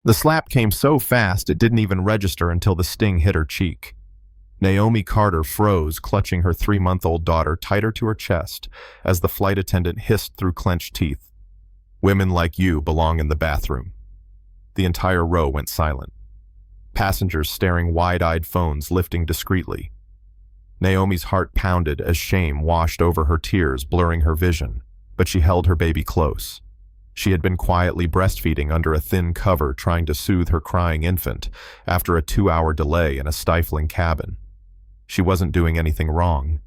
The slap came so fast it didn't even register until the sting hit her cheek. Naomi Carter froze, clutching her 3-month-old daughter tighter to her chest as the flight attendant hissed through clenched teeth. "Women like you belong in the bathroom." The entire row went silent. Passengers staring wide-eyed, phones lifting discreetly. Naomi's heart pounded as shame washed over her, tears blurring her vision, but she held her baby close. She had been quietly breastfeeding under a thin cover, trying to soothe her crying infant after a 2-hour delay in a stifling cabin. She wasn't doing anything wrong,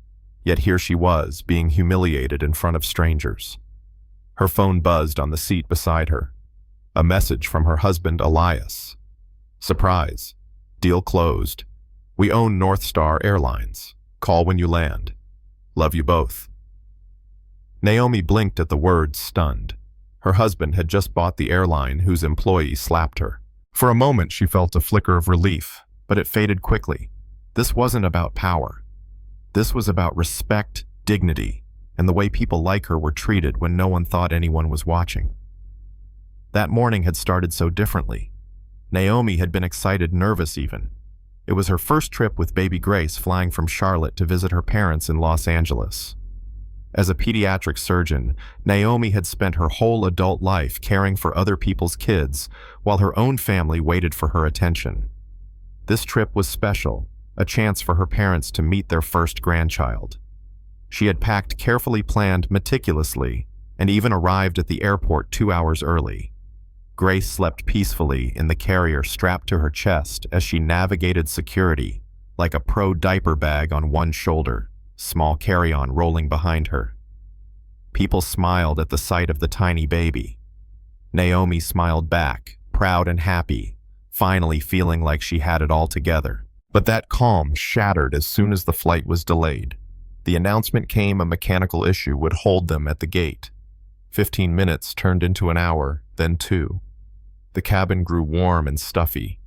yet here she was, being humiliated in front of strangers. Her phone buzzed on the seat beside her. A message from her husband, Elias. "Surprise. Deal closed. We own North Star Airlines. Call when you land. Love you both." Naomi blinked at the words, stunned. Her husband had just bought the airline whose employee slapped her. For a moment she felt a flicker of relief, but it faded quickly. This wasn't about power. This was about respect, dignity, and the way people like her were treated when no one thought anyone was watching. That morning had started so differently. Naomi had been excited, nervous even. It was her first trip with baby Grace, flying from Charlotte to visit her parents in Los Angeles. As a pediatric surgeon, Naomi had spent her whole adult life caring for other people's kids while her own family waited for her attention. This trip was special, a chance for her parents to meet their first grandchild. She had packed carefully planned meticulously and even arrived at the airport 2 hours early. Grace slept peacefully in the carrier strapped to her chest as she navigated security like a pro diaper bag on one shoulder, small carry-on rolling behind her. People smiled at the sight of the tiny baby. Naomi smiled back, proud and happy, finally feeling like she had it all together. But that calm shattered as soon as the flight was delayed. The announcement came a mechanical issue would hold them at the gate. 15 minutes turned into an hour, then 2. The cabin grew warm and stuffy.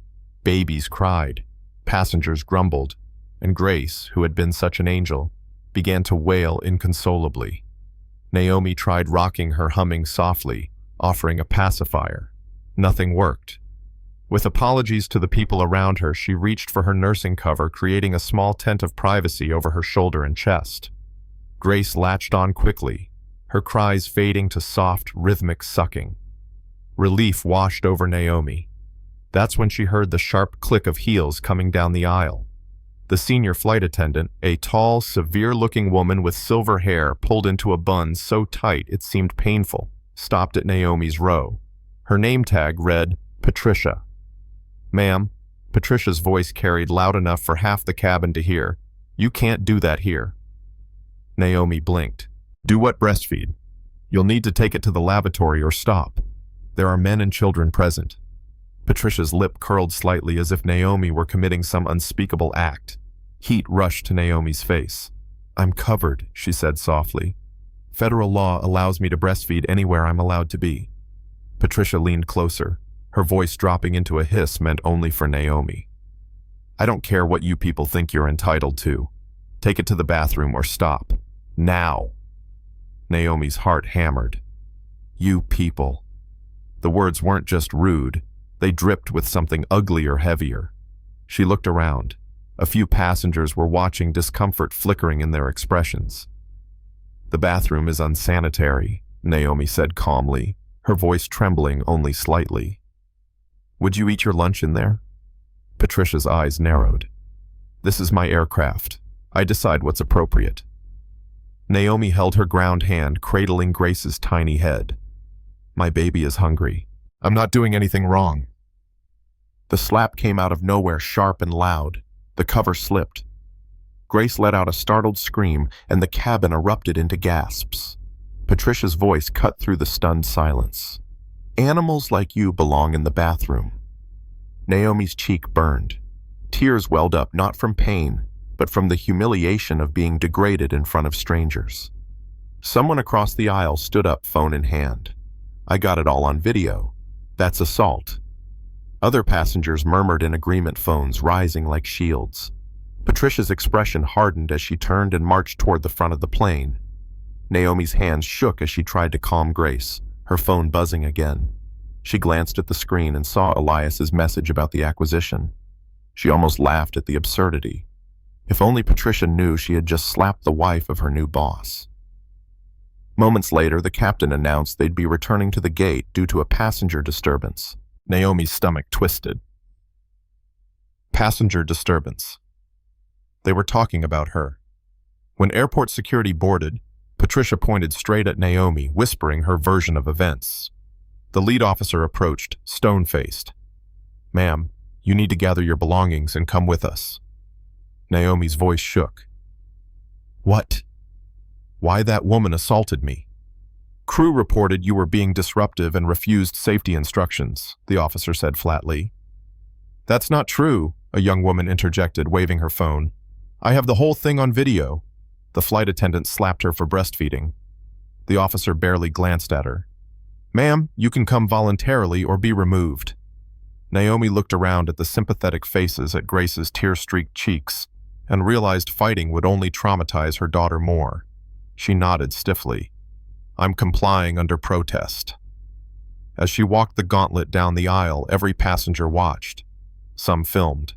Babies cried, passengers grumbled, and Grace, who had been such an angel, began to wail inconsolably. Naomi tried rocking her, humming softly, offering a pacifier. Nothing worked. With apologies to the people around her, she reached for her nursing cover, creating a small tent of privacy over her shoulder and chest. Grace latched on quickly, her cries fading to soft, rhythmic sucking. Relief washed over Naomi. That's when she heard the sharp click of heels coming down the aisle. The senior flight attendant, a tall, severe-looking woman with silver hair pulled into a bun so tight it seemed painful, stopped at Naomi's row. Her name tag read, Patricia. "Ma'am," Patricia's voice carried loud enough for half the cabin to hear, "you can't do that here." Naomi blinked. "Do what? Breastfeed? You'll need to take it to the lavatory or stop. There are men and children present." Patricia's lip curled slightly as if Naomi were committing some unspeakable act. Heat rushed to Naomi's face. "I'm covered," she said softly. "Federal law allows me to breastfeed anywhere I'm allowed to be." Patricia leaned closer, her voice dropping into a hiss meant only for Naomi. "I don't care what you people think you're entitled to. Take it to the bathroom or stop. Now." Naomi's heart hammered. "You people." The words weren't just rude, they dripped with something uglier, heavier. She looked around. A few passengers were watching, discomfort flickering in their expressions. "The bathroom is unsanitary," Naomi said calmly, her voice trembling only slightly. "Would you eat your lunch in there?" Patricia's eyes narrowed. "This is my aircraft. I decide what's appropriate." Naomi held her ground hand, cradling Grace's tiny head. "My baby is hungry. I'm not doing anything wrong." The slap came out of nowhere, sharp and loud. The cover slipped. Grace let out a startled scream, and the cabin erupted into gasps. Patricia's voice cut through the stunned silence. "Animals like you belong in the bathroom." Naomi's cheek burned. Tears welled up, not from pain, but from the humiliation of being degraded in front of strangers. Someone across the aisle stood up, phone in hand. "I got it all on video. That's assault." Other passengers murmured in agreement, phones rising like shields. Patricia's expression hardened as she turned and marched toward the front of the plane. Naomi's hands shook as she tried to calm Grace, her phone buzzing again. She glanced at the screen and saw Elias's message about the acquisition. She almost laughed at the absurdity. If only Patricia knew she had just slapped the wife of her new boss. Moments later, the captain announced they'd be returning to the gate due to a passenger disturbance. Naomi's stomach twisted. Passenger disturbance. They were talking about her. When airport security boarded, Patricia pointed straight at Naomi, whispering her version of events. The lead officer approached, stone-faced. "Ma'am, you need to gather your belongings and come with us." Naomi's voice shook. "What? Why that woman assaulted me?" "Crew reported you were being disruptive and refused safety instructions," the officer said flatly. "That's not true," a young woman interjected, waving her phone. "I have the whole thing on video." The flight attendant slapped her for breastfeeding. The officer barely glanced at her. "Ma'am, you can come voluntarily or be removed." Naomi looked around at the sympathetic faces at Grace's tear-streaked cheeks and realized fighting would only traumatize her daughter more. She nodded stiffly. "I'm complying under protest." As she walked the gauntlet down the aisle, every passenger watched. Some filmed.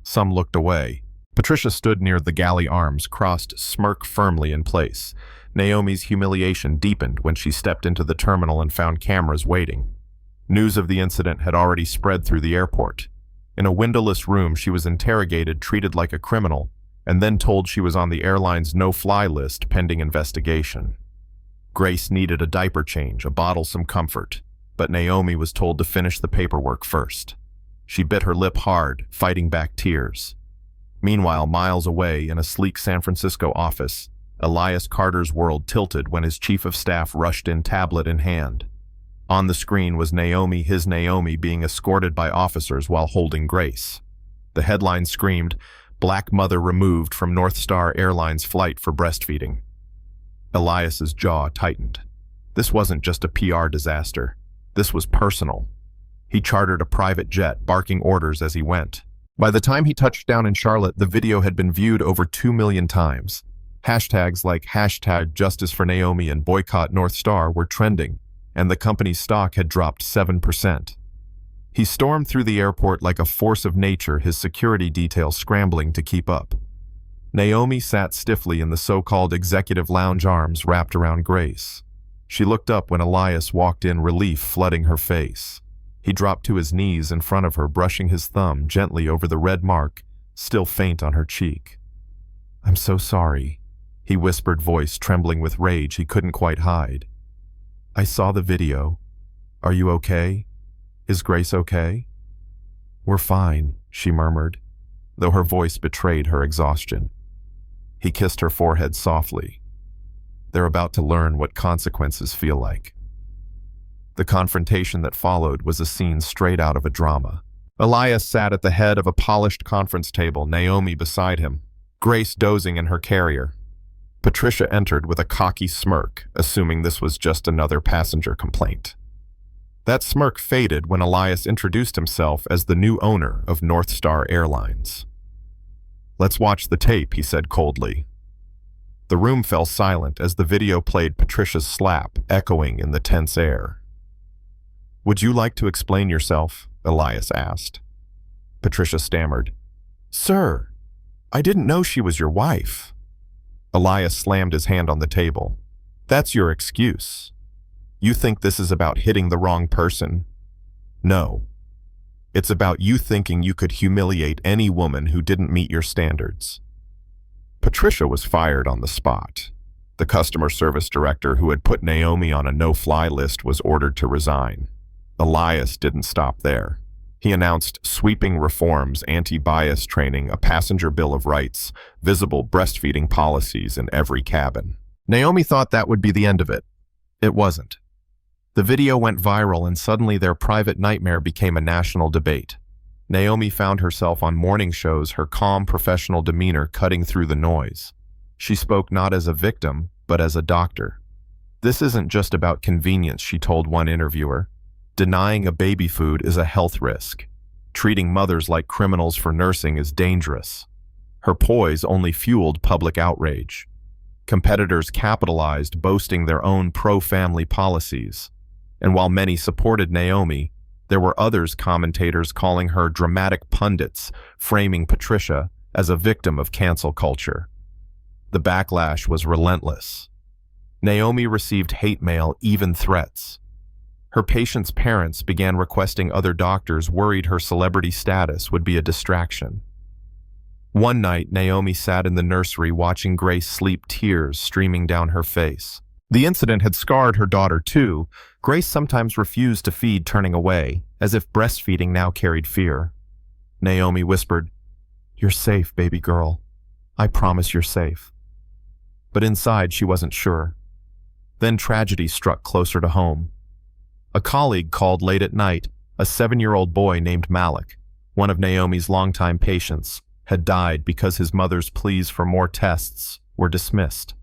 Some looked away. Patricia stood near the galley arms, crossed, smirk firmly in place. Naomi's humiliation deepened when she stepped into the terminal and found cameras waiting. News of the incident had already spread through the airport. In a windowless room, she was interrogated, treated like a criminal, and then told she was on the airline's no-fly list pending investigation. Grace needed a diaper change, a bottle, some comfort, but Naomi was told to finish the paperwork first. She bit her lip hard, fighting back tears. Meanwhile, miles away in a sleek San Francisco office, Elias Carter's world tilted when his chief of staff rushed in, tablet in hand. On the screen was Naomi, his Naomi, being escorted by officers while holding Grace. The headline screamed, "Black Mother Removed from North Star Airlines Flight for Breastfeeding." Elias's jaw tightened. This wasn't just a PR disaster. This was personal. He chartered a private jet, barking orders as he went. By the time he touched down in Charlotte, the video had been viewed over 2 million times. Hashtags like #JusticeForNaomi and Boycott North Star were trending, and the company's stock had dropped 7%. He stormed through the airport like a force of nature, his security detail scrambling to keep up. Naomi sat stiffly in the so-called executive lounge, arms wrapped around Grace. She looked up when Elias walked in, relief flooding her face. He dropped to his knees in front of her, brushing his thumb gently over the red mark, still faint on her cheek. "I'm so sorry," he whispered, voice trembling with rage he couldn't quite hide. "I saw the video. Are you okay? Is Grace okay?" "We're fine," she murmured, though her voice betrayed her exhaustion. He kissed her forehead softly. "They're about to learn what consequences feel like." The confrontation that followed was a scene straight out of a drama. Elias sat at the head of a polished conference table, Naomi beside him, Grace dozing in her carrier. Patricia entered with a cocky smirk, assuming this was just another passenger complaint. That smirk faded when Elias introduced himself as the new owner of North Star Airlines. "Let's watch the tape," he said coldly. The room fell silent as the video played Patricia's slap, echoing in the tense air. "Would you like to explain yourself?" Elias asked. Patricia stammered. "Sir, I didn't know she was your wife." Elias slammed his hand on the table. "That's your excuse. You think this is about hitting the wrong person? No. It's about you thinking you could humiliate any woman who didn't meet your standards." Patricia was fired on the spot. The customer service director who had put Naomi on a no-fly list was ordered to resign. Elias didn't stop there. He announced sweeping reforms, anti-bias training, a passenger bill of rights, visible breastfeeding policies in every cabin. Naomi thought that would be the end of it. It wasn't. The video went viral, and suddenly their private nightmare became a national debate. Naomi found herself on morning shows, her calm professional demeanor cutting through the noise. She spoke not as a victim, but as a doctor. "This isn't just about convenience," she told one interviewer. "Denying a baby food is a health risk. Treating mothers like criminals for nursing is dangerous." Her poise only fueled public outrage. Competitors capitalized, boasting their own pro-family policies. And while many supported Naomi, There were others commentators calling her dramatic pundits, framing Patricia as a victim of cancel culture. The backlash was relentless. Naomi received hate mail, even threats. Her patients' parents began requesting other doctors, worried her celebrity status would be a distraction. One night, Naomi sat in the nursery watching Grace sleep, tears streaming down her face. The incident had scarred her daughter too. Grace sometimes refused to feed, turning away, as if breastfeeding now carried fear. Naomi whispered, "You're safe, baby girl. I promise you're safe." But inside, she wasn't sure. Then tragedy struck closer to home. A colleague called late at night. A 7-year-old boy named Malik, one of Naomi's longtime patients, had died because his mother's pleas for more tests were dismissed.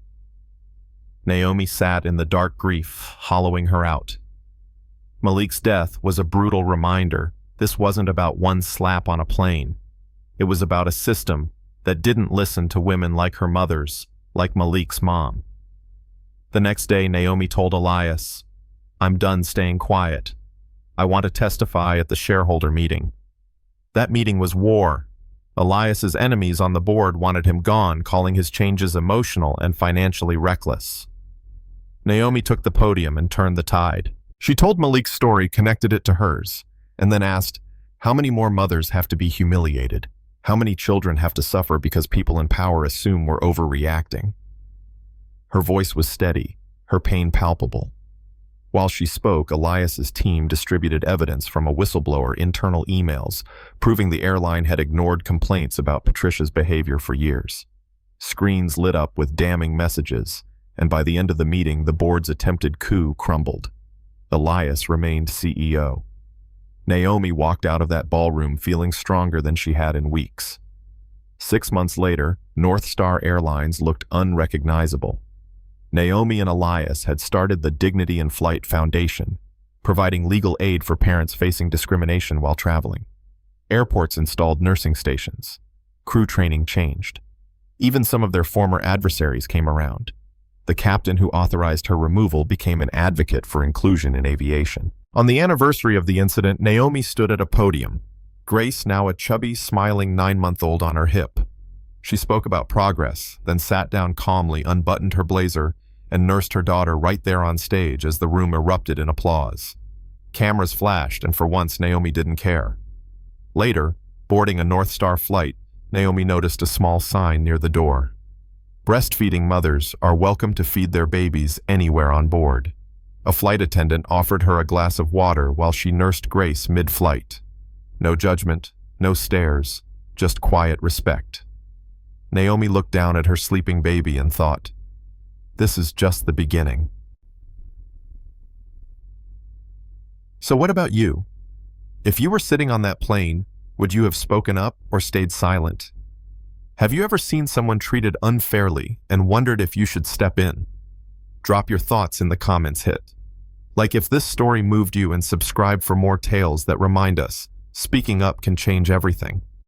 Naomi sat in the dark grief, hollowing her out. Malik's death was a brutal reminder. This wasn't about one slap on a plane. It was about a system that didn't listen to women like her mother's, like Malik's mom. The next day, Naomi told Elias, "I'm done staying quiet. I want to testify at the shareholder meeting." That meeting was war. Elias's enemies on the board wanted him gone, calling his changes emotional and financially reckless. Naomi took the podium and turned the tide. She told Malik's story, connected it to hers, and then asked, how many more mothers have to be humiliated? How many children have to suffer because people in power assume we're overreacting? Her voice was steady, her pain palpable. While she spoke, Elias's team distributed evidence from a whistleblower, internal emails, proving the airline had ignored complaints about Patricia's behavior for years. Screens lit up with damning messages, and by the end of the meeting, the board's attempted coup crumbled. Elias remained CEO. Naomi walked out of that ballroom feeling stronger than she had in weeks. 6 months later, North Star Airlines looked unrecognizable. Naomi and Elias had started the Dignity in Flight Foundation, providing legal aid for parents facing discrimination while traveling. Airports installed nursing stations. Crew training changed. Even some of their former adversaries came around. The captain who authorized her removal became an advocate for inclusion in aviation. On the anniversary of the incident, Naomi stood at a podium, Grace, now a chubby, smiling 9-month-old, on her hip. She spoke about progress, then sat down calmly, unbuttoned her blazer, and nursed her daughter right there on stage as the room erupted in applause. Cameras flashed, and for once Naomi didn't care. Later, boarding a North Star flight, Naomi noticed a small sign near the door. Breastfeeding mothers are welcome to feed their babies anywhere on board. A flight attendant offered her a glass of water while she nursed Grace mid-flight. No judgment, no stares, just quiet respect. Naomi looked down at her sleeping baby and thought, this is just the beginning. So what about you? If you were sitting on that plane, would you have spoken up or stayed silent? Have you ever seen someone treated unfairly and wondered if you should step in? Drop your thoughts in the comments. Hit like if this story moved you, and subscribe for more tales that remind us speaking up can change everything.